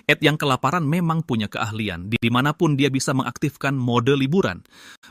Ed yang kelaparan memang punya keahlian, dimanapun dia bisa mengaktifkan mode liburan.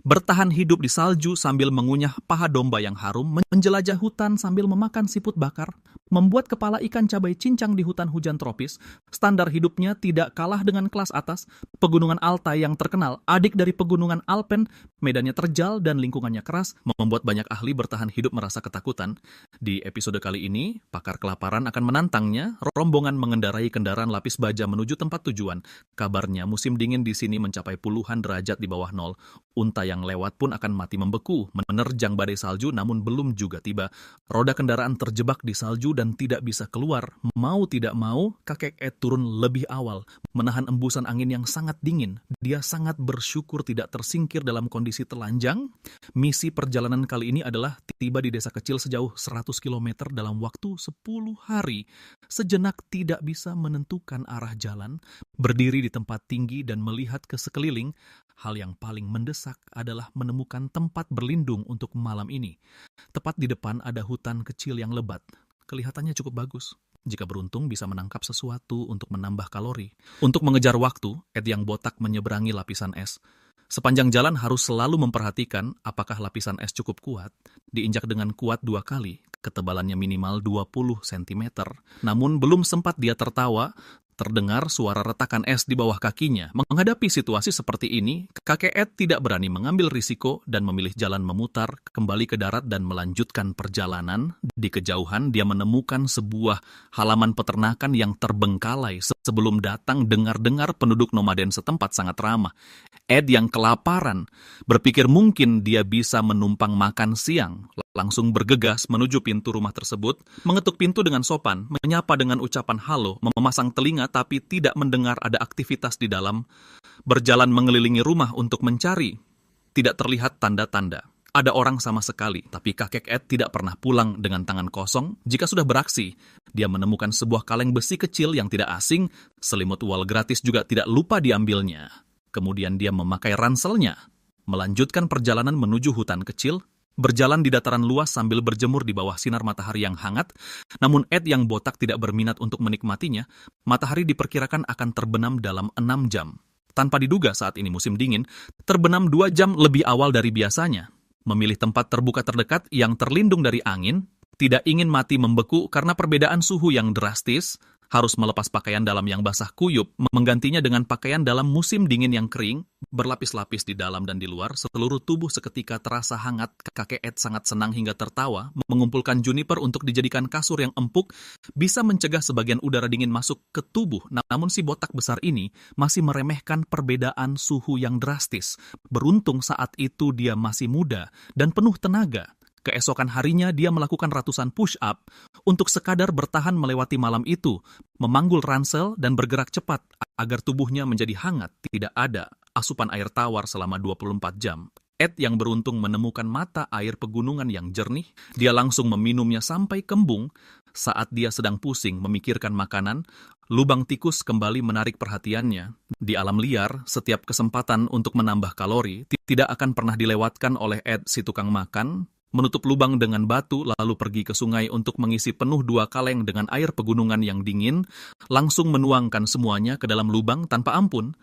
Bertahan hidup di salju sambil mengunyah paha domba yang harum, menjelajah hutan sambil memakan siput bakar, membuat kepala ikan cabai cincang di hutan hujan tropis. Standar hidupnya tidak kalah dengan kelas atas. Pegunungan Altai yang terkenal, adik dari pegunungan Alpen, medannya terjal dan lingkungannya keras, membuat banyak ahli bertahan hidup merasa ketakutan. Di episode kali ini, pakar kelaparan akan menantangnya. Rombongan mengendarai kendaraan lapis baja menuju tempat tujuan. Kabarnya musim dingin di sini mencapai puluhan derajat di bawah nol. Unta yang lewat pun akan mati membeku, menerjang badai salju namun belum juga tiba. Roda kendaraan terjebak di salju dan tidak bisa keluar. Mau tidak mau, kakek Ed turun lebih awal, menahan embusan angin yang sangat dingin. Dia sangat bersyukur tidak tersingkir dalam kondisi telanjang. Misi perjalanan kali ini adalah tiba di desa kecil sejauh 100 km dalam waktu 10 hari. Sejenak tidak bisa menentukan arah jalan, berdiri di tempat tinggi dan melihat ke sekeliling. Hal yang paling mendesak adalah menemukan tempat berlindung untuk malam ini. Tepat di depan ada hutan kecil yang lebat. Kelihatannya cukup bagus. Jika beruntung bisa menangkap sesuatu untuk menambah kalori. Untuk mengejar waktu, Ed yang botak menyeberangi lapisan es. Sepanjang jalan harus selalu memperhatikan apakah lapisan es cukup kuat. Diinjak dengan kuat 2 kali, ketebalannya minimal 20 cm. Namun belum sempat dia tertawa, terdengar suara retakan es di bawah kakinya. Menghadapi situasi seperti ini, kakek Ed tidak berani mengambil risiko dan memilih jalan memutar, kembali ke darat dan melanjutkan perjalanan. Di kejauhan, dia menemukan sebuah halaman peternakan yang terbengkalai. Sebelum datang, dengar-dengar penduduk nomaden setempat sangat ramah. Ed yang kelaparan, berpikir mungkin dia bisa menumpang makan siang. Langsung bergegas menuju pintu rumah tersebut, mengetuk pintu dengan sopan, menyapa dengan ucapan halo, memasang telinga tapi tidak mendengar ada aktivitas di dalam, berjalan mengelilingi rumah untuk mencari. Tidak terlihat tanda-tanda ada orang sama sekali, tapi kakek Ed tidak pernah pulang dengan tangan kosong. Jika sudah beraksi, dia menemukan sebuah kaleng besi kecil yang tidak asing, selimut wol gratis juga tidak lupa diambilnya. Kemudian dia memakai ranselnya, melanjutkan perjalanan menuju hutan kecil, berjalan di dataran luas sambil berjemur di bawah sinar matahari yang hangat. Namun Ed yang botak tidak berminat untuk menikmatinya. Matahari diperkirakan akan terbenam dalam 6 jam. Tanpa diduga saat ini musim dingin, terbenam 2 jam lebih awal dari biasanya. Memilih tempat terbuka terdekat yang terlindung dari angin, tidak ingin mati membeku karena perbedaan suhu yang drastis, harus melepas pakaian dalam yang basah kuyup, menggantinya dengan pakaian dalam musim dingin yang kering, berlapis-lapis di dalam dan di luar, seluruh tubuh seketika terasa hangat. Kakek Ed sangat senang hingga tertawa, mengumpulkan juniper untuk dijadikan kasur yang empuk, bisa mencegah sebagian udara dingin masuk ke tubuh. Namun si botak besar ini masih meremehkan perbedaan suhu yang drastis. Beruntung saat itu dia masih muda dan penuh tenaga. Keesokan harinya dia melakukan ratusan push-up untuk sekadar bertahan melewati malam itu, memanggul ransel dan bergerak cepat agar tubuhnya menjadi hangat. Tidak ada asupan air tawar selama 24 jam. Ed yang beruntung menemukan mata air pegunungan yang jernih, dia langsung meminumnya sampai kembung. Saat dia sedang pusing memikirkan makanan, lubang tikus kembali menarik perhatiannya. Di alam liar, setiap kesempatan untuk menambah kalori tidak akan pernah dilewatkan oleh Ed si tukang makan. Menutup lubang dengan batu, lalu pergi ke sungai untuk mengisi penuh 2 kaleng dengan air pegunungan yang dingin, langsung menuangkan semuanya ke dalam lubang tanpa ampun.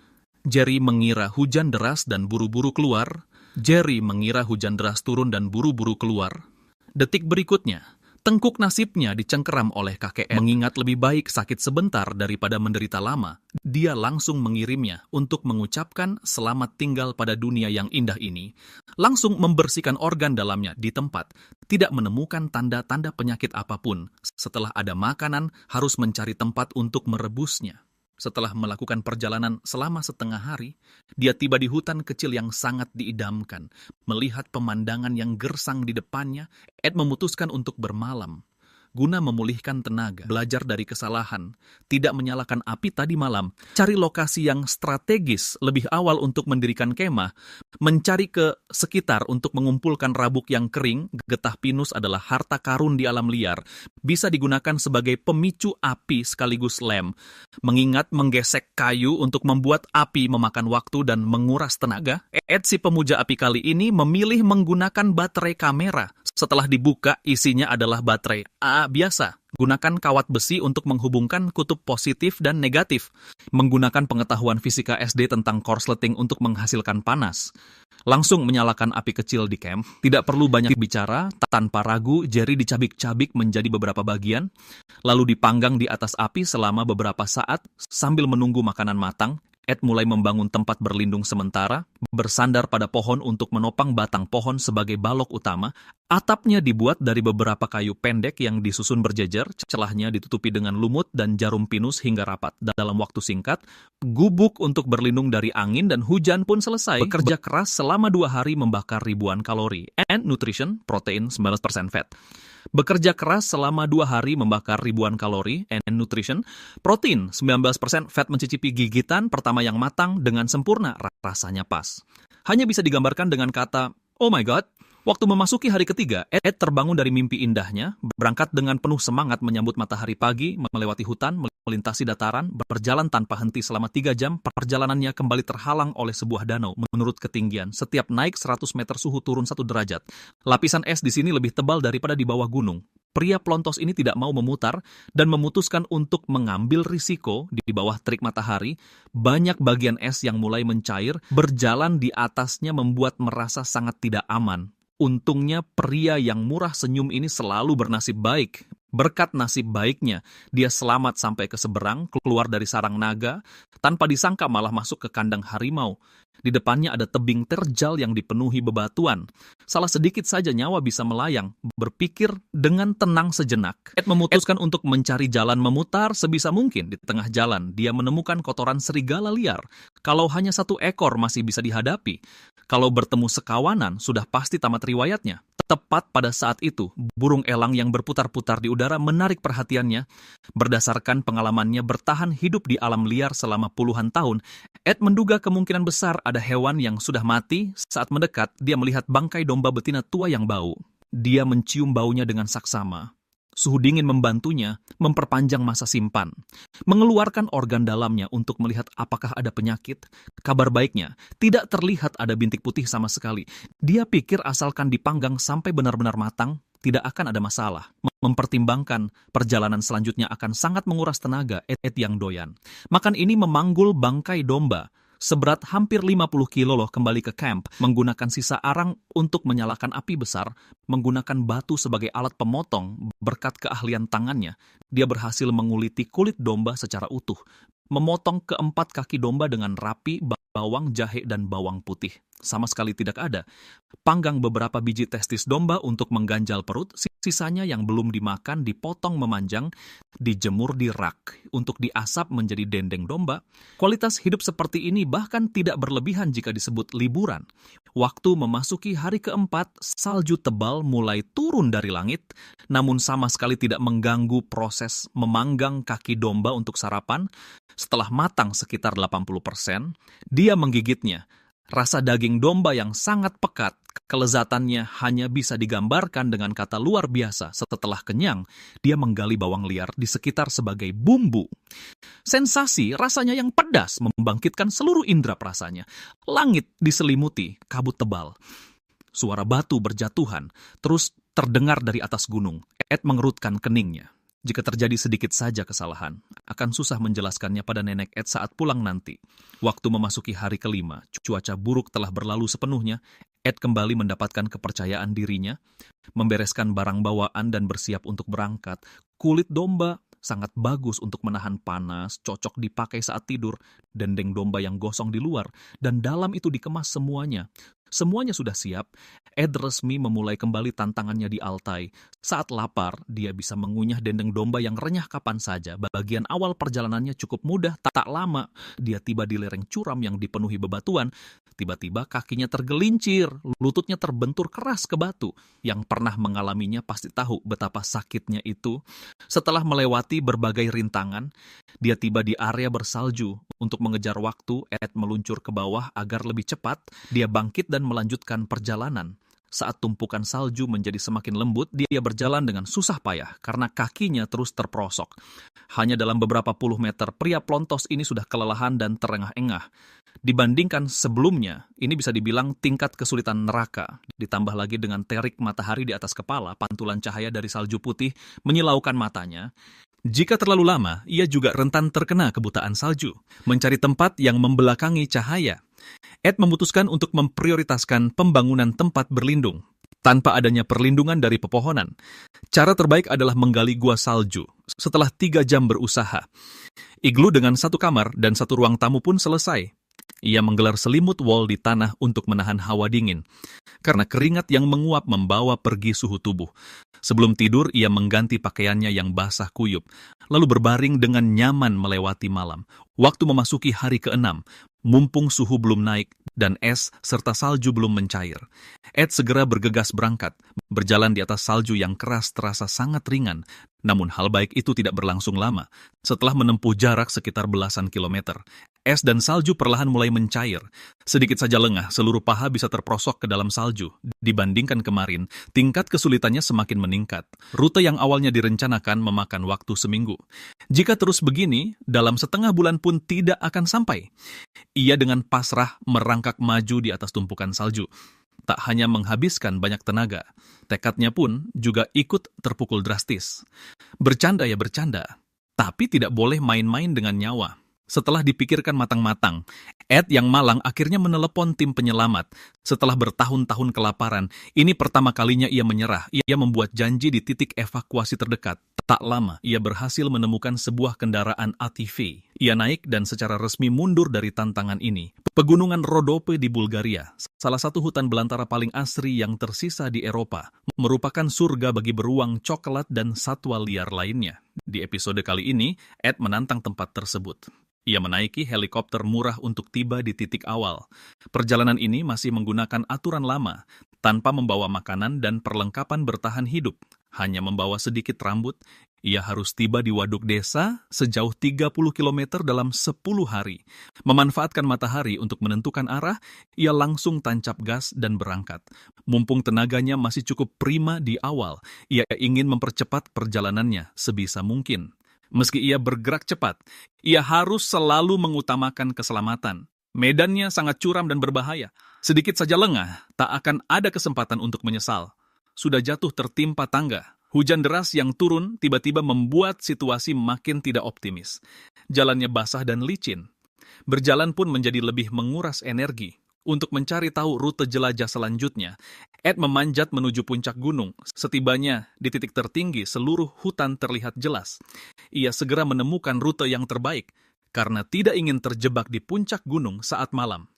Jerry mengira hujan deras dan buru-buru keluar. Jerry mengira hujan deras turun dan buru-buru keluar. Detik berikutnya, tengkuk nasibnya dicengkeram oleh kakek Ed. Mengingat lebih baik sakit sebentar daripada menderita lama, dia langsung mengirimnya untuk mengucapkan selamat tinggal pada dunia yang indah ini. Langsung membersihkan organ dalamnya di tempat. Tidak menemukan tanda-tanda penyakit apapun. Setelah ada makanan, harus mencari tempat untuk merebusnya. Setelah melakukan perjalanan selama setengah hari, dia tiba di hutan kecil yang sangat diidamkan. Melihat pemandangan yang gersang di depannya, Ed memutuskan untuk bermalam. Guna memulihkan tenaga, belajar dari kesalahan, tidak menyalakan api tadi malam, cari lokasi yang strategis lebih awal untuk mendirikan kemah, mencari ke sekitar untuk mengumpulkan rabuk yang kering. Getah pinus adalah harta karun di alam liar, bisa digunakan sebagai pemicu api sekaligus lem. Mengingat menggesek kayu untuk membuat api memakan waktu dan menguras tenaga, Ed si pemuja api kali ini memilih menggunakan baterai kamera Setelah dibuka, isinya adalah baterai. Biasa. Gunakan kawat besi untuk menghubungkan kutub positif dan negatif. Menggunakan pengetahuan fisika SD tentang korsleting untuk menghasilkan panas. Langsung menyalakan api kecil di camp. Tidak perlu banyak bicara, tanpa ragu Jerry dicabik-cabik menjadi beberapa bagian, lalu dipanggang di atas api selama beberapa saat sambil menunggu makanan matang. Ed mulai membangun tempat berlindung sementara, bersandar pada pohon untuk menopang batang pohon sebagai balok utama. Atapnya dibuat dari beberapa kayu pendek yang disusun berjejer, celahnya ditutupi dengan lumut dan jarum pinus hingga rapat. Dalam waktu singkat, gubuk untuk berlindung dari angin dan hujan pun selesai. Bekerja keras selama 2 hari membakar ribuan kalori. And nutrition, protein 19% fat. Bekerja keras selama 2 hari membakar ribuan kalori, and nutrition, protein 19% fat, mencicipi gigitan pertama yang matang dengan sempurna, rasanya pas. Hanya bisa digambarkan dengan kata, oh my god. Waktu memasuki hari ketiga, Ed terbangun dari mimpi indahnya, berangkat dengan penuh semangat menyambut matahari pagi, melewati hutan, melintasi dataran, berjalan tanpa henti selama 3 jam. Perjalanannya kembali terhalang oleh sebuah danau. Menurut ketinggian, setiap naik 100 meter suhu turun 1 derajat. Lapisan es di sini lebih tebal daripada di bawah gunung. Pria pelontos ini tidak mau memutar dan memutuskan untuk mengambil risiko di bawah terik matahari. Banyak bagian es yang mulai mencair, berjalan di atasnya membuat merasa sangat tidak aman. Untungnya pria yang murah senyum ini selalu bernasib baik. Berkat nasib baiknya, dia selamat sampai ke seberang, keluar dari sarang naga, tanpa disangka malah masuk ke kandang harimau. Di depannya ada tebing terjal yang dipenuhi bebatuan. Salah sedikit saja nyawa bisa melayang. Berpikir dengan tenang sejenak, Ed memutuskan untuk mencari jalan memutar sebisa mungkin. Di tengah jalan, dia menemukan kotoran serigala liar. Kalau hanya 1 ekor masih bisa dihadapi. Kalau bertemu sekawanan, sudah pasti tamat riwayatnya. Tepat pada saat itu, burung elang yang berputar-putar di udara menarik perhatiannya. Berdasarkan pengalamannya bertahan hidup di alam liar selama puluhan tahun, Ed menduga kemungkinan besar ada hewan yang sudah mati. Saat mendekat, dia melihat bangkai domba betina tua yang bau. Dia mencium baunya dengan saksama. Suhu dingin membantunya memperpanjang masa simpan, mengeluarkan organ dalamnya untuk melihat apakah ada penyakit. Kabar baiknya, tidak terlihat ada bintik putih sama sekali. Dia pikir asalkan dipanggang sampai benar-benar matang, tidak akan ada masalah. Mempertimbangkan perjalanan selanjutnya akan sangat menguras tenaga, Ed yang doyan. Makan ini memanggul bangkai domba. Seberat hampir 50 kilo kembali ke camp, menggunakan sisa arang untuk menyalakan api besar, menggunakan batu sebagai alat pemotong. Berkat keahlian tangannya, dia berhasil menguliti kulit domba secara utuh, memotong keempat kaki domba dengan rapi, bawang, jahe, dan bawang putih. Sama sekali tidak ada. Panggang beberapa biji testis domba untuk mengganjal perut, sisanya yang belum dimakan dipotong memanjang, dijemur di rak untuk diasap menjadi dendeng domba. Kualitas hidup seperti ini bahkan tidak berlebihan jika disebut liburan. Waktu memasuki hari keempat, salju tebal mulai turun dari langit, namun sama sekali tidak mengganggu proses memanggang kaki domba untuk sarapan. Setelah matang sekitar 80%, dia menggigitnya. Rasa daging domba yang sangat pekat, kelezatannya hanya bisa digambarkan dengan kata luar biasa. Setelah kenyang, dia menggali bawang liar di sekitar sebagai bumbu. Sensasi rasanya yang pedas membangkitkan seluruh indera perasanya. Langit diselimuti kabut tebal. Suara batu berjatuhan terus terdengar dari atas gunung. Ed mengerutkan keningnya. Jika terjadi sedikit saja kesalahan, akan susah menjelaskannya pada nenek Ed saat pulang nanti. Waktu memasuki hari kelima, cuaca buruk telah berlalu sepenuhnya. Ed kembali mendapatkan kepercayaan dirinya, membereskan barang bawaan dan bersiap untuk berangkat. Kulit domba sangat bagus untuk menahan panas, cocok dipakai saat tidur. Dendeng domba yang gosong di luar, dan dalam itu dikemas semuanya. Semuanya sudah siap. Ed resmi memulai kembali tantangannya di Altai. Saat lapar, dia bisa mengunyah dendeng domba yang renyah kapan saja. Bagian awal perjalanannya cukup mudah, tak lama. Dia tiba di lereng curam yang dipenuhi bebatuan. Tiba-tiba kakinya tergelincir, lututnya terbentur keras ke batu. Yang pernah mengalaminya pasti tahu betapa sakitnya itu. Setelah melewati berbagai rintangan, dia tiba di area bersalju. Untuk mengejar waktu, Ed meluncur ke bawah agar lebih cepat. Dia bangkit dan melanjutkan perjalanan. Saat tumpukan salju menjadi semakin lembut, dia berjalan dengan susah payah karena kakinya terus terperosok. Hanya dalam beberapa puluh meter, pria plontos ini sudah kelelahan dan terengah-engah. Dibandingkan sebelumnya, ini bisa dibilang tingkat kesulitan neraka. Ditambah lagi dengan terik matahari di atas kepala, pantulan cahaya dari salju putih menyilaukan matanya. Jika terlalu lama, ia juga rentan terkena kebutaan salju, mencari tempat yang membelakangi cahaya. Ed memutuskan untuk memprioritaskan pembangunan tempat berlindung, tanpa adanya perlindungan dari pepohonan. Cara terbaik adalah menggali gua salju. Setelah 3 jam berusaha, iglu dengan 1 kamar dan 1 ruang tamu pun selesai. Ia menggelar selimut wol di tanah untuk menahan hawa dingin, karena keringat yang menguap membawa pergi suhu tubuh. Sebelum tidur, ia mengganti pakaiannya yang basah kuyup, lalu berbaring dengan nyaman melewati malam. Waktu memasuki hari ke-6, mumpung suhu belum naik dan es serta salju belum mencair. Ed segera bergegas berangkat, berjalan di atas salju yang keras terasa sangat ringan. Namun hal baik itu tidak berlangsung lama. Setelah menempuh jarak sekitar belasan kilometer, es dan salju perlahan mulai mencair. Sedikit saja lengah, seluruh paha bisa terperosok ke dalam salju. Dibandingkan kemarin, tingkat kesulitannya semakin meningkat. Rute yang awalnya direncanakan memakan waktu seminggu. Jika terus begini, dalam setengah bulan pun tidak akan sampai. Ia dengan pasrah merangkak maju di atas tumpukan salju. Tak hanya menghabiskan banyak tenaga, tekadnya pun juga ikut terpukul drastis. Bercanda ya bercanda, tapi tidak boleh main-main dengan nyawa. Setelah dipikirkan matang-matang, Ed yang malang akhirnya menelepon tim penyelamat. Setelah bertahun-tahun kelaparan, ini pertama kalinya ia menyerah. Ia membuat janji di titik evakuasi terdekat. Tak lama, ia berhasil menemukan sebuah kendaraan ATV. Ia naik dan secara resmi mundur dari tantangan ini. Pegunungan Rodope di Bulgaria, salah satu hutan belantara paling asri yang tersisa di Eropa, merupakan surga bagi beruang, coklat, dan satwa liar lainnya. Di episode kali ini, Ed menantang tempat tersebut. Ia menaiki helikopter murah untuk tiba di titik awal. Perjalanan ini masih menggunakan aturan lama, tanpa membawa makanan dan perlengkapan bertahan hidup. Hanya membawa sedikit rambut, ia harus tiba di waduk desa sejauh 30 km dalam 10 hari. Memanfaatkan matahari untuk menentukan arah, ia langsung tancap gas dan berangkat. Mumpung tenaganya masih cukup prima di awal, ia ingin mempercepat perjalanannya sebisa mungkin. Meski ia bergerak cepat, ia harus selalu mengutamakan keselamatan. Medannya sangat curam dan berbahaya. Sedikit saja lengah, tak akan ada kesempatan untuk menyesal. Sudah jatuh tertimpa tangga. Hujan deras yang turun tiba-tiba membuat situasi makin tidak optimis. Jalannya basah dan licin. Berjalan pun menjadi lebih menguras energi. Untuk mencari tahu rute jelajah selanjutnya, Ed memanjat menuju puncak gunung. Setibanya di titik tertinggi, seluruh hutan terlihat jelas. Ia segera menemukan rute yang terbaik, karena tidak ingin terjebak di puncak gunung saat malam.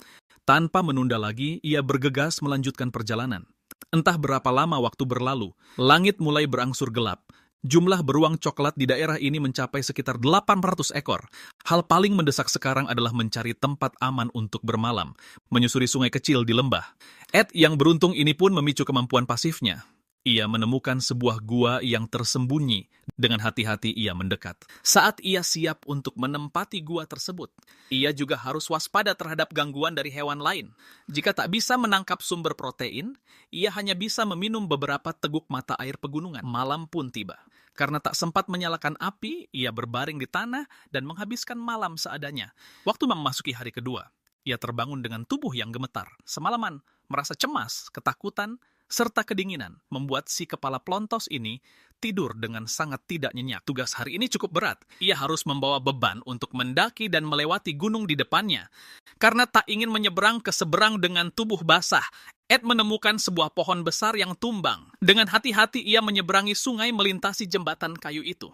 Tanpa menunda lagi, ia bergegas melanjutkan perjalanan. Entah berapa lama waktu berlalu, langit mulai berangsur gelap. Jumlah beruang coklat di daerah ini mencapai sekitar 800 ekor. Hal paling mendesak sekarang adalah mencari tempat aman untuk bermalam, menyusuri sungai kecil di lembah. Ed yang beruntung ini pun memicu kemampuan pasifnya. Ia menemukan sebuah gua yang tersembunyi. Dengan hati-hati ia mendekat. Saat ia siap untuk menempati gua tersebut, ia juga harus waspada terhadap gangguan dari hewan lain. Jika tak bisa menangkap sumber protein, ia hanya bisa meminum beberapa teguk mata air pegunungan. Malam pun tiba. Karena tak sempat menyalakan api, ia berbaring di tanah dan menghabiskan malam seadanya. Waktu memasuki hari kedua, ia terbangun dengan tubuh yang gemetar. Semalaman, merasa cemas, ketakutan, serta kedinginan membuat si kepala plontos ini tidur dengan sangat tidak nyenyak. Tugas hari ini cukup berat. Ia harus membawa beban untuk mendaki dan melewati gunung di depannya. Karena tak ingin menyeberang ke seberang dengan tubuh basah, Ed menemukan sebuah pohon besar yang tumbang. Dengan hati-hati ia menyeberangi sungai melintasi jembatan kayu itu.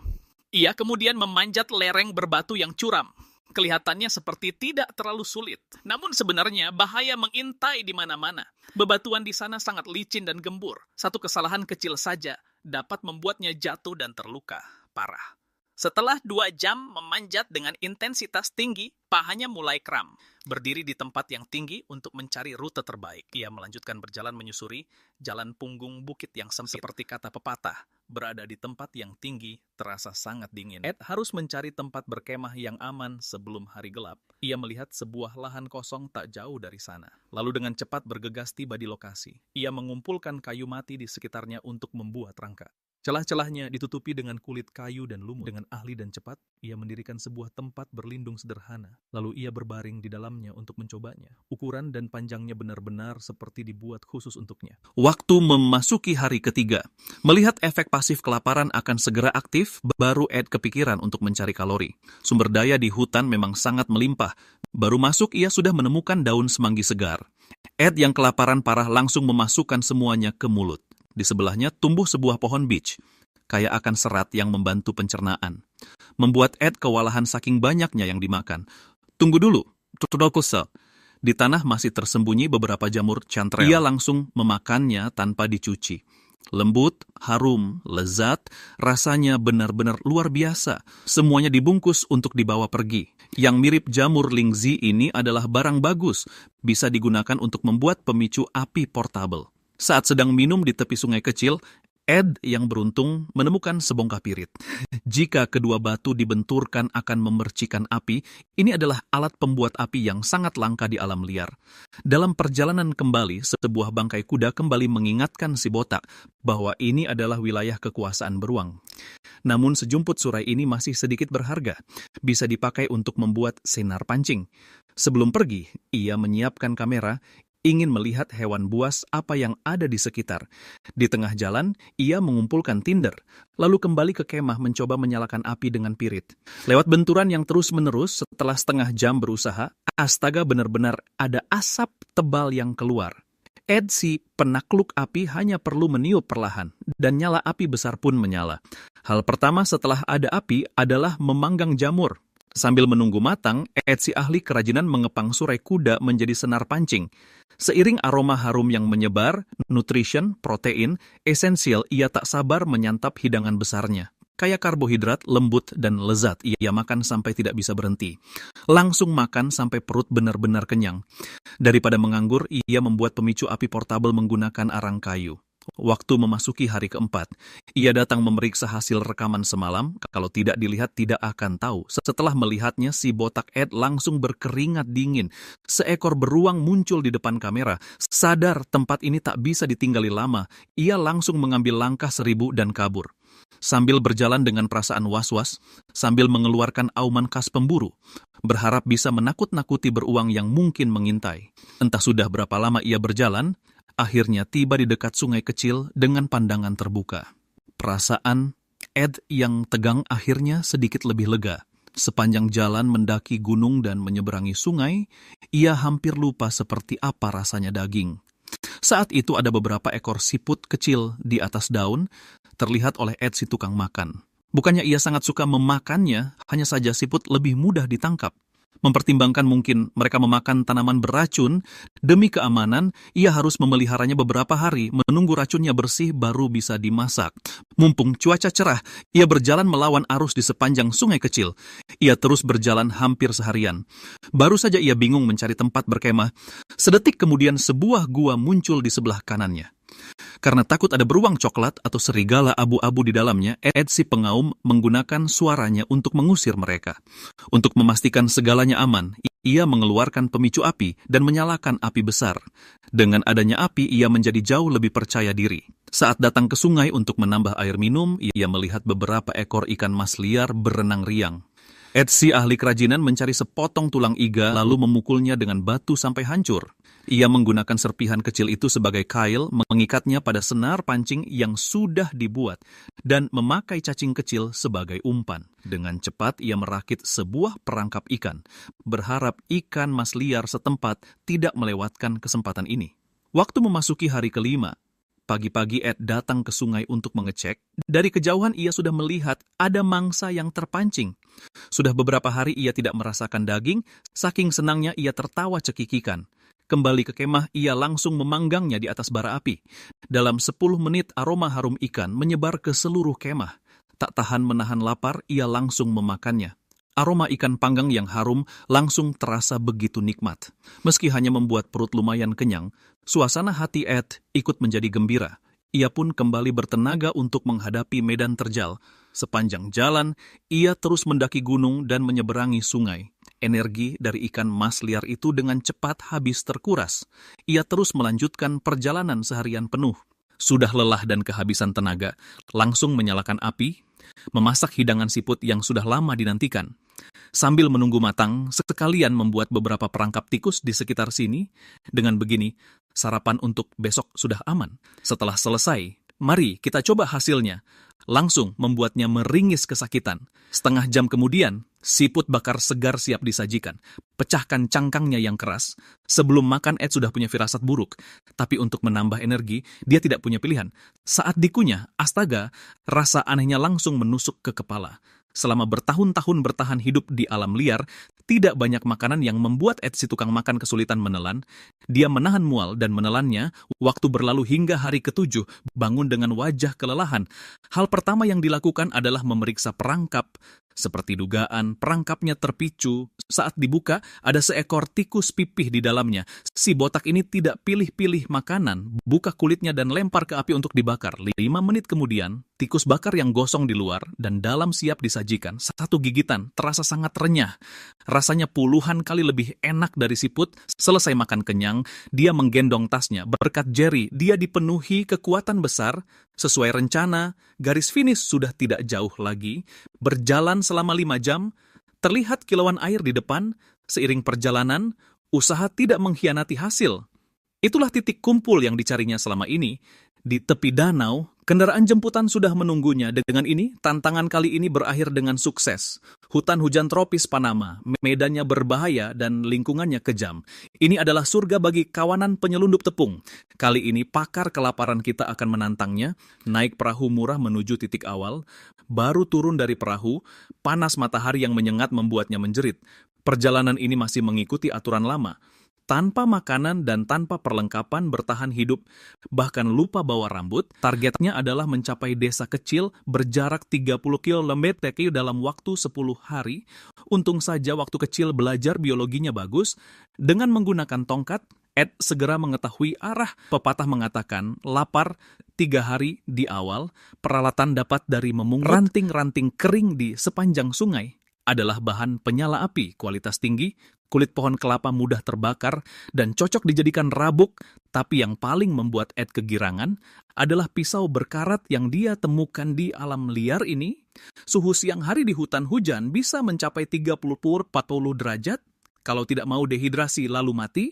Ia kemudian memanjat lereng berbatu yang curam. Kelihatannya seperti tidak terlalu sulit. Namun sebenarnya bahaya mengintai di mana-mana. Bebatuan di sana sangat licin dan gembur. Satu kesalahan kecil saja dapat membuatnya jatuh dan terluka parah. Setelah 2 jam memanjat dengan intensitas tinggi, pahanya mulai kram. Berdiri di tempat yang tinggi untuk mencari rute terbaik. Ia melanjutkan berjalan menyusuri jalan punggung bukit yang sempit. Seperti kata pepatah, berada di tempat yang tinggi terasa sangat dingin. Ed harus mencari tempat berkemah yang aman sebelum hari gelap. Ia melihat sebuah lahan kosong tak jauh dari sana. Lalu dengan cepat bergegas tiba di lokasi. Ia mengumpulkan kayu mati di sekitarnya untuk membuat rangka. Celah-celahnya ditutupi dengan kulit kayu dan lumut. Dengan ahli dan cepat, ia mendirikan sebuah tempat berlindung sederhana. Lalu ia berbaring di dalamnya untuk mencobanya. Ukuran dan panjangnya benar-benar seperti dibuat khusus untuknya. Waktu memasuki hari ketiga, melihat efek pasif kelaparan akan segera aktif, baru Ed kepikiran untuk mencari kalori. Sumber daya di hutan memang sangat melimpah. Baru masuk ia sudah menemukan daun semanggi segar. Ed yang kelaparan parah langsung memasukkan semuanya ke mulut. Di sebelahnya tumbuh sebuah pohon beech, kaya akan serat yang membantu pencernaan. Membuat Ed kewalahan saking banyaknya yang dimakan. Tunggu dulu, Tudolkusa. Di tanah masih tersembunyi beberapa jamur chanterelle. Ia langsung memakannya tanpa dicuci. Lembut, harum, lezat, rasanya benar-benar luar biasa. Semuanya dibungkus untuk dibawa pergi. Yang mirip jamur lingzi ini adalah barang bagus, bisa digunakan untuk membuat pemicu api portable. Saat sedang minum di tepi sungai kecil, Ed yang beruntung menemukan sebongkah pirit. Jika kedua batu dibenturkan akan memercikan api, ini adalah alat pembuat api yang sangat langka di alam liar. Dalam perjalanan kembali, sebuah bangkai kuda kembali mengingatkan si botak bahwa ini adalah wilayah kekuasaan beruang. Namun sejumput surai ini masih sedikit berharga, bisa dipakai untuk membuat senar pancing. Sebelum pergi, ia menyiapkan kamera, ingin melihat hewan buas apa yang ada di sekitar. Di tengah jalan, ia mengumpulkan tinder, lalu kembali ke kemah mencoba menyalakan api dengan pirit. Lewat benturan yang terus-menerus, setelah setengah jam berusaha, astaga benar-benar ada asap tebal yang keluar. Ed si penakluk api hanya perlu meniup perlahan, dan nyala api besar pun menyala. Hal pertama setelah ada api adalah memanggang jamur. Sambil menunggu matang, Ed si ahli kerajinan mengepang surai kuda menjadi senar pancing. Seiring aroma harum yang menyebar, nutrition, protein, esensial, ia tak sabar menyantap hidangan besarnya. Kaya karbohidrat, lembut, dan lezat, ia makan sampai tidak bisa berhenti. Langsung makan sampai perut benar-benar kenyang. Daripada menganggur, ia membuat pemicu api portabel menggunakan arang kayu. Waktu memasuki hari keempat, ia datang memeriksa hasil rekaman semalam. Kalau tidak dilihat, tidak akan tahu. Setelah melihatnya, si botak Ed langsung berkeringat dingin. Seekor beruang muncul di depan kamera. Sadar tempat ini tak bisa ditinggali lama, ia langsung mengambil langkah 1000 dan kabur. Sambil berjalan dengan perasaan was-was, sambil mengeluarkan auman khas pemburu, berharap bisa menakut-nakuti beruang yang mungkin mengintai. Entah sudah berapa lama ia berjalan, akhirnya tiba di dekat sungai kecil dengan pandangan terbuka. Perasaan Ed yang tegang akhirnya sedikit lebih lega. Sepanjang jalan mendaki gunung dan menyeberangi sungai, ia hampir lupa seperti apa rasanya daging. Saat itu ada beberapa ekor siput kecil di atas daun, terlihat oleh Ed si tukang makan. Bukannya ia sangat suka memakannya, hanya saja siput lebih mudah ditangkap. Mempertimbangkan mungkin mereka memakan tanaman beracun, demi keamanan, ia harus memeliharanya beberapa hari, menunggu racunnya bersih baru bisa dimasak. Mumpung cuaca cerah, ia berjalan melawan arus di sepanjang sungai kecil. Ia terus berjalan hampir seharian. Baru saja ia bingung mencari tempat berkemah, sedetik kemudian sebuah gua muncul di sebelah kanannya. Karena takut ada beruang coklat atau serigala abu-abu di dalamnya, Ed si pengaum menggunakan suaranya untuk mengusir mereka. Untuk memastikan segalanya aman, ia mengeluarkan pemicu api dan menyalakan api besar. Dengan adanya api, ia menjadi jauh lebih percaya diri. Saat datang ke sungai untuk menambah air minum, ia melihat beberapa ekor ikan mas liar berenang riang. Ed si ahli kerajinan mencari sepotong tulang iga lalu memukulnya dengan batu sampai hancur. Ia menggunakan serpihan kecil itu sebagai kail, mengikatnya pada senar pancing yang sudah dibuat, dan memakai cacing kecil sebagai umpan. Dengan cepat ia merakit sebuah perangkap ikan, berharap ikan mas liar setempat tidak melewatkan kesempatan ini. Waktu memasuki hari kelima, pagi-pagi Ed datang ke sungai untuk mengecek. Dari kejauhan ia sudah melihat ada mangsa yang terpancing. Sudah beberapa hari ia tidak merasakan daging, saking senangnya ia tertawa cekikikan. Kembali ke kemah, ia langsung memanggangnya di atas bara api. Dalam 10 menit aroma harum ikan menyebar ke seluruh kemah. Tak tahan menahan lapar, ia langsung memakannya. Aroma ikan panggang yang harum langsung terasa begitu nikmat. Meski hanya membuat perut lumayan kenyang, suasana hati Ed ikut menjadi gembira. Ia pun kembali bertenaga untuk menghadapi medan terjal. Sepanjang jalan, ia terus mendaki gunung dan menyeberangi sungai. Energi dari ikan mas liar itu dengan cepat habis terkuras. Ia terus melanjutkan perjalanan seharian penuh. Sudah lelah dan kehabisan tenaga, langsung menyalakan api, memasak hidangan siput yang sudah lama dinantikan. Sambil menunggu matang, sekalian membuat beberapa perangkap tikus di sekitar sini. Dengan begini, sarapan untuk besok sudah aman. Setelah selesai, mari kita coba hasilnya. Langsung membuatnya meringis kesakitan. Setengah jam kemudian, siput bakar segar siap disajikan. Pecahkan cangkangnya yang keras. Sebelum makan, Ed sudah punya firasat buruk. Tapi untuk menambah energi, dia tidak punya pilihan. Saat dikunyah, astaga, rasa anehnya langsung menusuk ke kepala. Selama bertahun-tahun bertahan hidup di alam liar, tidak banyak makanan yang membuat Ed si tukang makan kesulitan menelan. Dia menahan mual dan menelannya. Waktu berlalu hingga hari ke-7, bangun dengan wajah kelelahan. Hal pertama yang dilakukan adalah memeriksa perangkap. Seperti dugaan, perangkapnya terpicu. Saat dibuka, ada seekor tikus pipih di dalamnya. Si botak ini tidak pilih-pilih makanan, buka kulitnya dan lempar ke api untuk dibakar. 5 menit kemudian, tikus bakar yang gosong di luar dan dalam siap disajikan. Satu gigitan terasa sangat renyah. Rasanya puluhan kali lebih enak dari siput. Selesai makan kenyang, dia menggendong tasnya. Berkat Jerry, dia dipenuhi kekuatan besar. Sesuai rencana, garis finish sudah tidak jauh lagi. Berjalan selama 5 jam, terlihat kilauan air di depan. Seiring perjalanan, usaha tidak mengkhianati hasil. Itulah titik kumpul yang dicarinya selama ini. Di tepi danau, kendaraan jemputan sudah menunggunya. Dengan ini, tantangan kali ini berakhir dengan sukses. Hutan hujan tropis Panama, medannya berbahaya dan lingkungannya kejam. Ini adalah surga bagi kawanan penyelundup tepung. Kali ini pakar kelaparan kita akan menantangnya, naik perahu murah menuju titik awal. Baru turun dari perahu, panas matahari yang menyengat membuatnya menjerit. Perjalanan ini masih mengikuti aturan lama. Tanpa makanan dan tanpa perlengkapan bertahan hidup, bahkan lupa bawa rambut, targetnya adalah mencapai desa kecil berjarak 30 km dalam waktu 10 hari. Untung saja waktu kecil belajar biologinya bagus. Dengan menggunakan tongkat, Ed segera mengetahui arah. Pepatah mengatakan, lapar 3 hari di awal, peralatan dapat dari memungut ranting-ranting kering di sepanjang sungai. Adalah bahan penyala api kualitas tinggi, kulit pohon kelapa mudah terbakar, dan cocok dijadikan rabuk. Tapi yang paling membuat Ed kegirangan adalah pisau berkarat yang dia temukan di alam liar ini. Suhu siang hari di hutan hujan bisa mencapai 30-40 derajat. Kalau tidak mau dehidrasi lalu mati,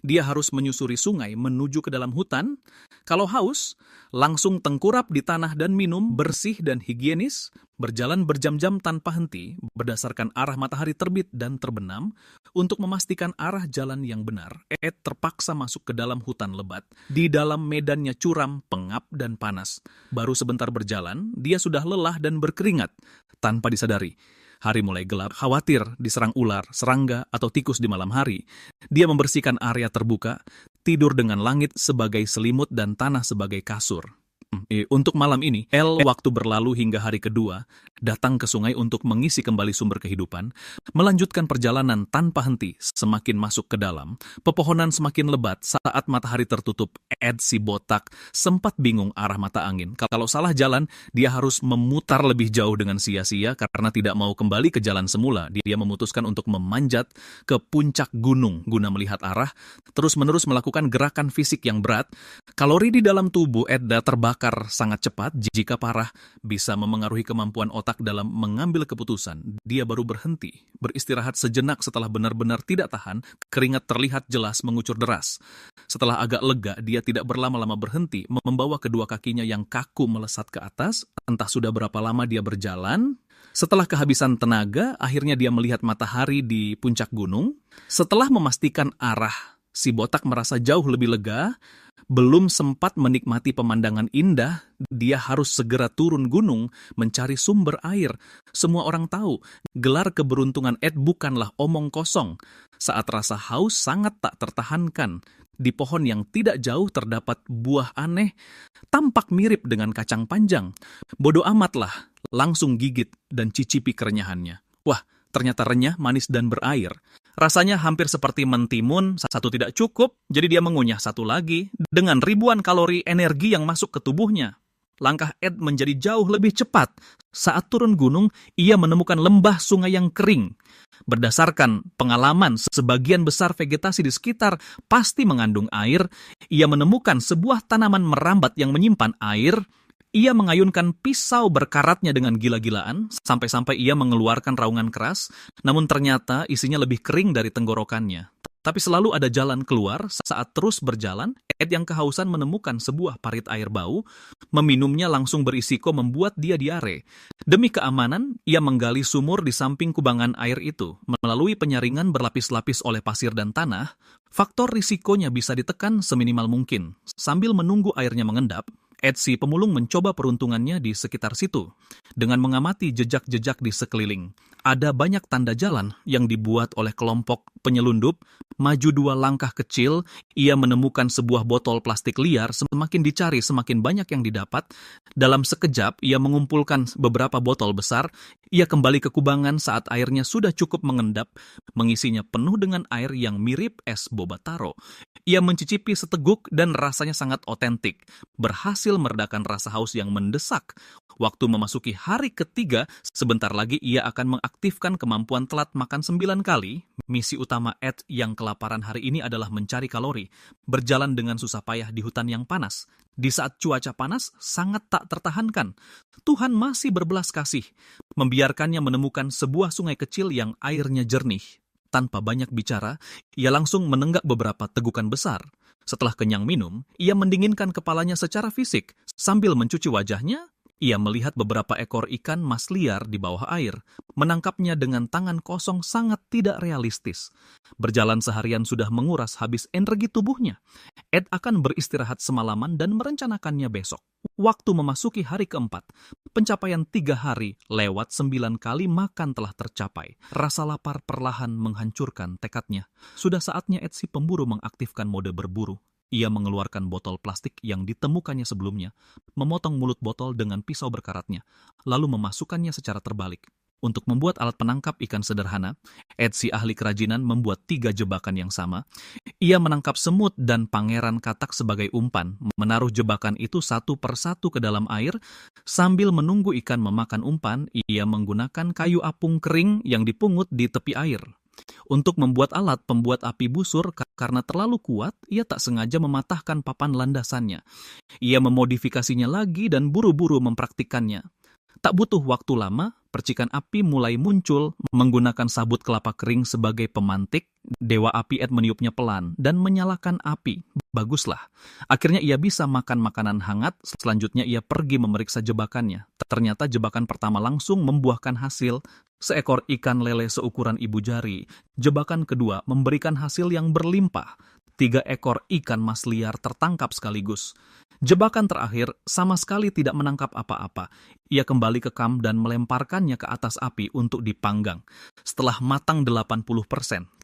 dia harus menyusuri sungai menuju ke dalam hutan. Kalau haus, langsung tengkurap di tanah dan minum bersih dan higienis. Berjalan berjam-jam tanpa henti, berdasarkan arah matahari terbit dan terbenam, untuk memastikan arah jalan yang benar. Ed terpaksa masuk ke dalam hutan lebat. Di dalam medannya curam, pengap, dan panas. Baru sebentar berjalan, dia sudah lelah dan berkeringat. Tanpa disadari, hari mulai gelap, khawatir diserang ular, serangga, atau tikus di malam hari. Dia membersihkan area terbuka, tidur dengan langit sebagai selimut dan tanah sebagai kasur. Untuk malam ini, waktu berlalu hingga hari kedua, datang ke sungai untuk mengisi kembali sumber kehidupan, melanjutkan perjalanan tanpa henti. Semakin masuk ke dalam, pepohonan semakin lebat. Saat matahari tertutup, Ed si botak sempat bingung arah mata angin. Kalau salah jalan, dia harus memutar lebih jauh dengan sia-sia karena tidak mau kembali ke jalan semula. Dia memutuskan untuk memanjat ke puncak gunung guna melihat arah, terus-menerus melakukan gerakan fisik yang berat. Kalori di dalam tubuh Ed terbakar sangat cepat. Jika parah, bisa memengaruhi kemampuan otak dalam mengambil keputusan. Dia baru berhenti, beristirahat sejenak setelah benar-benar tidak tahan. Keringat terlihat jelas mengucur deras. Setelah agak lega, dia tidak berlama-lama berhenti, membawa kedua kakinya yang kaku melesat ke atas. Entah sudah berapa lama dia berjalan. Setelah kehabisan tenaga, akhirnya dia melihat matahari di puncak gunung. Setelah memastikan arah, si botak merasa jauh lebih lega. Belum sempat menikmati pemandangan indah, dia harus segera turun gunung mencari sumber air. Semua orang tahu, gelar keberuntungan Ed bukanlah omong kosong. Saat rasa haus sangat tak tertahankan, di pohon yang tidak jauh terdapat buah aneh, tampak mirip dengan kacang panjang. Bodoh amatlah, langsung gigit dan cicipi kerenyahannya. Wah, ternyata renyah, manis, dan berair. Rasanya hampir seperti mentimun, satu tidak cukup, jadi dia mengunyah satu lagi dengan ribuan kalori energi yang masuk ke tubuhnya. Langkah Ed menjadi jauh lebih cepat. Saat turun gunung, ia menemukan lembah sungai yang kering. Berdasarkan pengalaman, sebagian besar vegetasi di sekitar pasti mengandung air. Ia menemukan sebuah tanaman merambat yang menyimpan air. Ia mengayunkan pisau berkaratnya dengan gila-gilaan, sampai-sampai ia mengeluarkan raungan keras, namun ternyata isinya lebih kering dari tenggorokannya. Tapi selalu ada jalan keluar. Saat terus berjalan, Ed yang kehausan menemukan sebuah parit air bau. Meminumnya langsung berisiko membuat dia diare. Demi keamanan, ia menggali sumur di samping kubangan air itu. Melalui penyaringan berlapis-lapis oleh pasir dan tanah, faktor risikonya bisa ditekan seminimal mungkin. Sambil menunggu airnya mengendap, Ed si pemulung mencoba peruntungannya di sekitar situ. Dengan mengamati jejak-jejak di sekeliling, ada banyak tanda jalan yang dibuat oleh kelompok penyelundup. Maju 2 langkah kecil, ia menemukan sebuah botol plastik liar. Semakin dicari, semakin banyak yang didapat. Dalam sekejap, ia mengumpulkan beberapa botol besar. Ia kembali ke kubangan saat airnya sudah cukup mengendap, mengisinya penuh dengan air yang mirip es boba taro. Ia mencicipi seteguk dan rasanya sangat otentik. Berhasil meredakan rasa haus yang mendesak. Waktu memasuki hari ketiga, sebentar lagi ia akan mengaktifkan kemampuan telat makan 9 kali. Misi utama Ed yang kelaparan hari ini adalah mencari kalori, berjalan dengan susah payah di hutan yang panas. Di saat cuaca panas, sangat tak tertahankan. Tuhan masih berbelas kasih, membiarkannya menemukan sebuah sungai kecil yang airnya jernih. Tanpa banyak bicara, ia langsung menenggak beberapa tegukan besar. Setelah kenyang minum, ia mendinginkan kepalanya secara fisik. Sambil mencuci wajahnya, ia melihat beberapa ekor ikan mas liar di bawah air. Menangkapnya dengan tangan kosong sangat tidak realistis. Berjalan seharian sudah menguras habis energi tubuhnya. Ed akan beristirahat semalaman dan merencanakannya besok. Waktu memasuki hari keempat, pencapaian 3 hari lewat 9 kali makan telah tercapai. Rasa lapar perlahan menghancurkan tekadnya. Sudah saatnya Ed si pemburu mengaktifkan mode berburu. Ia mengeluarkan botol plastik yang ditemukannya sebelumnya, memotong mulut botol dengan pisau berkaratnya, lalu memasukkannya secara terbalik. Untuk membuat alat penangkap ikan sederhana, Ed si ahli kerajinan membuat 3 jebakan yang sama. Ia menangkap semut dan pangeran katak sebagai umpan, menaruh jebakan itu satu persatu ke dalam air. Sambil menunggu ikan memakan umpan, ia menggunakan kayu apung kering yang dipungut di tepi air. Untuk membuat alat pembuat api busur, karena terlalu kuat, ia tak sengaja mematahkan papan landasannya. Ia memodifikasinya lagi dan buru-buru mempraktikkannya. Tak butuh waktu lama, percikan api mulai muncul. Menggunakan sabut kelapa kering sebagai pemantik, dewa api Ed meniupnya pelan dan menyalakan api. Baguslah. Akhirnya ia bisa makan makanan hangat. Selanjutnya ia pergi memeriksa jebakannya. Ternyata jebakan pertama langsung membuahkan hasil. Seekor ikan lele seukuran ibu jari. Jebakan kedua memberikan hasil yang berlimpah. 3 ekor ikan mas liar tertangkap sekaligus. Jebakan terakhir sama sekali tidak menangkap apa-apa. Ia kembali ke kamp dan melemparkannya ke atas api untuk dipanggang. Setelah matang 80%,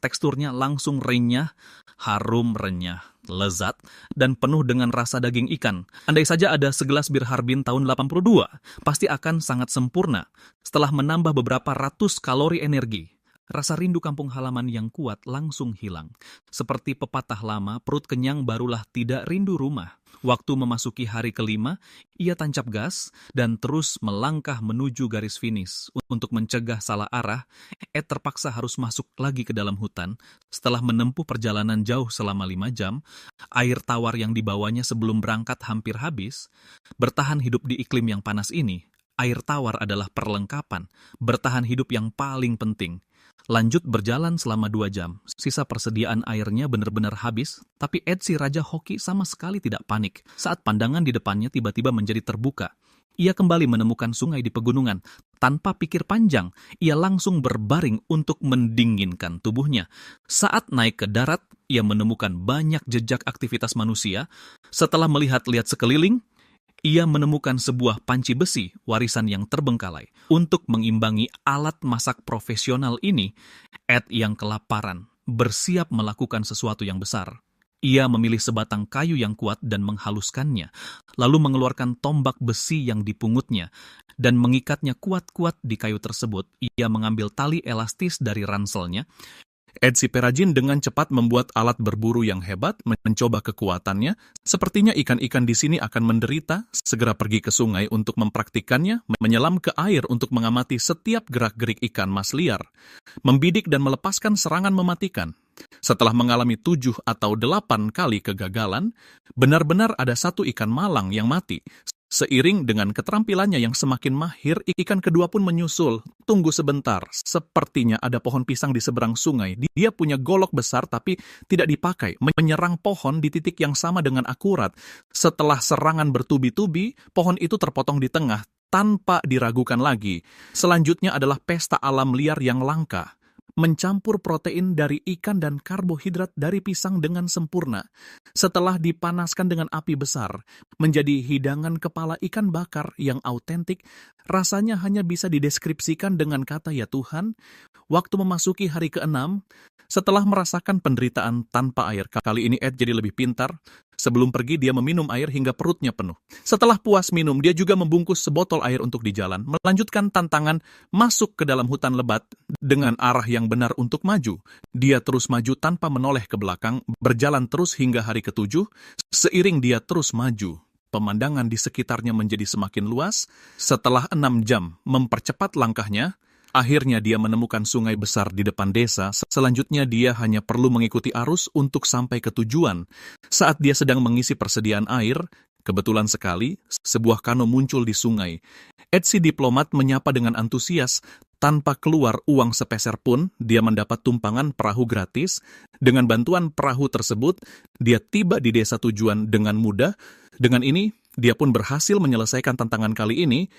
teksturnya langsung renyah, harum renyah, lezat, dan penuh dengan rasa daging ikan. Andai saja ada segelas bir Harbin tahun 82, pasti akan sangat sempurna. Setelah menambah beberapa ratus kalori energi, rasa rindu kampung halaman yang kuat langsung hilang. Seperti pepatah lama, perut kenyang barulah tidak rindu rumah. Waktu memasuki hari kelima, ia tancap gas dan terus melangkah menuju garis finish. Untuk mencegah salah arah, Ed terpaksa harus masuk lagi ke dalam hutan. Setelah menempuh perjalanan jauh selama 5 jam, air tawar yang dibawanya sebelum berangkat hampir habis. Bertahan hidup di iklim yang panas ini, air tawar adalah perlengkapan, bertahan hidup yang paling penting. Lanjut berjalan selama 2 jam. Sisa persediaan airnya benar-benar habis, tapi Ed si Raja Hoki sama sekali tidak panik saat pandangan di depannya tiba-tiba menjadi terbuka. Ia kembali menemukan sungai di pegunungan. Tanpa pikir panjang, ia langsung berbaring untuk mendinginkan tubuhnya. Saat naik ke darat, ia menemukan banyak jejak aktivitas manusia. Setelah melihat-lihat sekeliling, ia menemukan sebuah panci besi warisan yang terbengkalai. Untuk mengimbangi alat masak profesional ini, Ed yang kelaparan bersiap melakukan sesuatu yang besar. Ia memilih sebatang kayu yang kuat dan menghaluskannya, lalu mengeluarkan tombak besi yang dipungutnya, dan mengikatnya kuat-kuat di kayu tersebut. Ia mengambil tali elastis dari ranselnya. Edsi Perajin dengan cepat membuat alat berburu yang hebat, mencoba kekuatannya. Sepertinya ikan-ikan di sini akan menderita, segera pergi ke sungai untuk mempraktikannya, menyelam ke air untuk mengamati setiap gerak-gerik ikan mas liar, membidik dan melepaskan serangan mematikan. Setelah mengalami 7 atau 8 kali kegagalan, benar-benar ada satu ikan malang yang mati. Seiring dengan keterampilannya yang semakin mahir, ikan kedua pun menyusul. Tunggu sebentar, sepertinya ada pohon pisang di seberang sungai. Dia punya golok besar tapi tidak dipakai, menyerang pohon di titik yang sama dengan akurat. Setelah serangan bertubi-tubi, pohon itu terpotong di tengah tanpa diragukan lagi. Selanjutnya adalah pesta alam liar yang langka. Mencampur protein dari ikan dan karbohidrat dari pisang dengan sempurna. Setelah dipanaskan dengan api besar, menjadi hidangan kepala ikan bakar yang autentik, rasanya hanya bisa dideskripsikan dengan kata "ya Tuhan." Waktu memasuki hari ke-6, setelah merasakan penderitaan tanpa air, kali ini Ed jadi lebih pintar. Sebelum pergi, dia meminum air hingga perutnya penuh. Setelah puas minum, dia juga membungkus sebotol air untuk di jalan, melanjutkan tantangan masuk ke dalam hutan lebat dengan arah yang benar untuk maju. Dia terus maju tanpa menoleh ke belakang, berjalan terus hingga hari ke-7. Seiring dia terus maju, pemandangan di sekitarnya menjadi semakin luas. Setelah 6 jam mempercepat langkahnya, akhirnya dia menemukan sungai besar di depan desa. Selanjutnya dia hanya perlu mengikuti arus untuk sampai ke tujuan. Saat dia sedang mengisi persediaan air, kebetulan sekali sebuah kano muncul di sungai. Ed si diplomat menyapa dengan antusias. Tanpa keluar uang sepeser pun, dia mendapat tumpangan perahu gratis. Dengan bantuan perahu tersebut, dia tiba di desa tujuan dengan mudah. Dengan ini, dia pun berhasil menyelesaikan tantangan kali ini.